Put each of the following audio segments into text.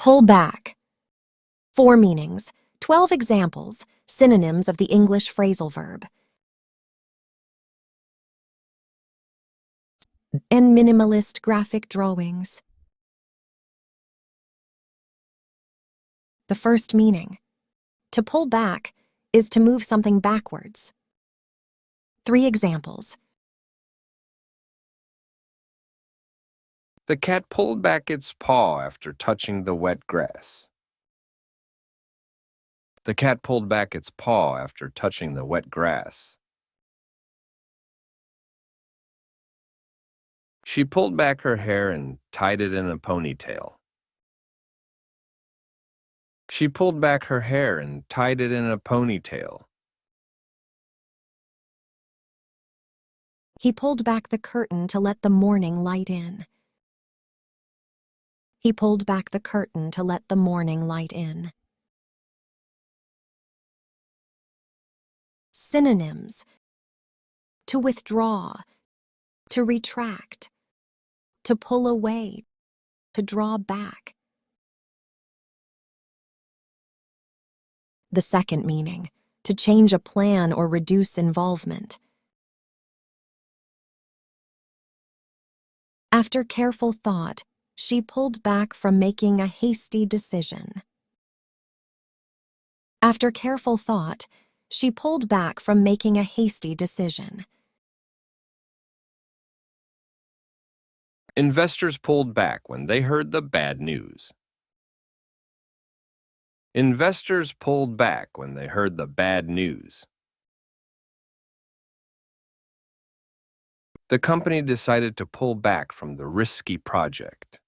Pull back. 4 meanings, 12 examples, synonyms of the English phrasal verb. And minimalist graphic drawings. The first meaning. To pull back is to move something backwards. 3 examples. The cat pulled back its paw after touching the wet grass. The cat pulled back its paw after touching the wet grass. She pulled back her hair and tied it in a ponytail. She pulled back her hair and tied it in a ponytail. He pulled back the curtain to let the morning light in. He pulled back the curtain to let the morning light in. Synonyms. To withdraw, to retract, to pull away, to draw back. The second meaning. To change a plan or reduce involvement. After careful thought, she pulled back from making a hasty decision. After careful thought, she pulled back from making a hasty decision. Investors pulled back when they heard the bad news. Investors pulled back when they heard the bad news. The company decided to pull back from the risky project.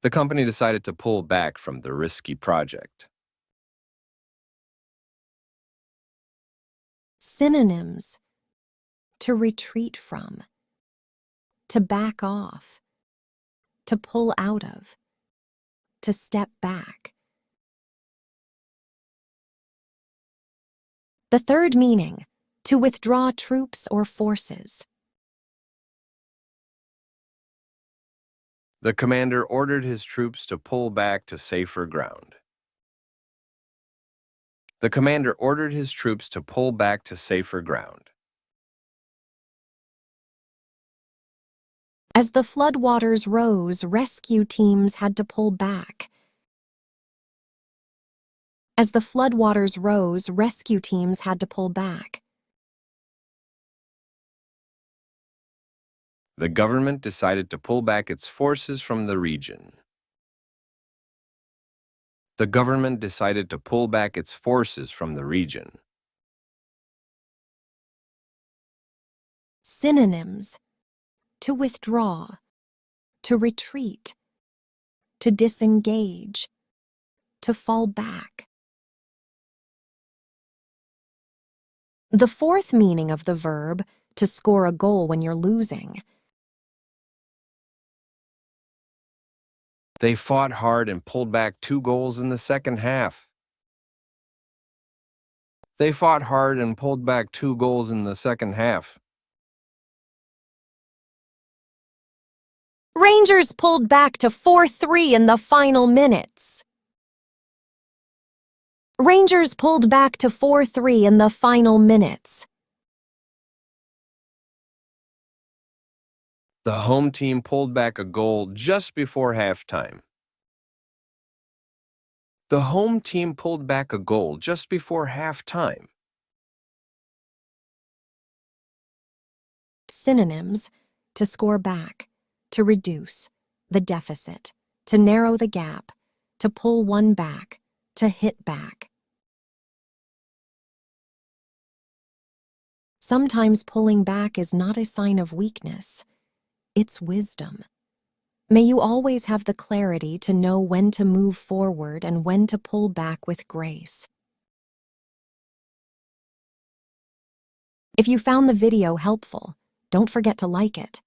The company decided to pull back from the risky project. Synonyms. To retreat from, to back off, to pull out of, to step back. The third meaning. To withdraw troops or forces. The commander ordered his troops to pull back to safer ground. The commander ordered his troops to pull back to safer ground. As the floodwaters rose, rescue teams had to pull back. As the floodwaters rose, rescue teams had to pull back. The government decided to pull back its forces from the region. The government decided to pull back its forces from the region. Synonyms. To withdraw, to retreat, to disengage, to fall back. The fourth meaning of the verb, to score a goal when you're losing. They fought hard and pulled back 2 goals in the second half. They fought hard and pulled back 2 goals in the second half. Rangers pulled back to 4-3 in the final minutes. Rangers pulled back to 4-3 in the final minutes. The home team pulled back a goal just before halftime. The home team pulled back a goal just before halftime. Synonyms. To score back, to reduce, the deficit, to narrow the gap, to pull one back, to hit back. Sometimes pulling back is not a sign of weakness. It's wisdom. May you always have the clarity to know when to move forward and when to pull back with grace. If you found the video helpful, don't forget to like it.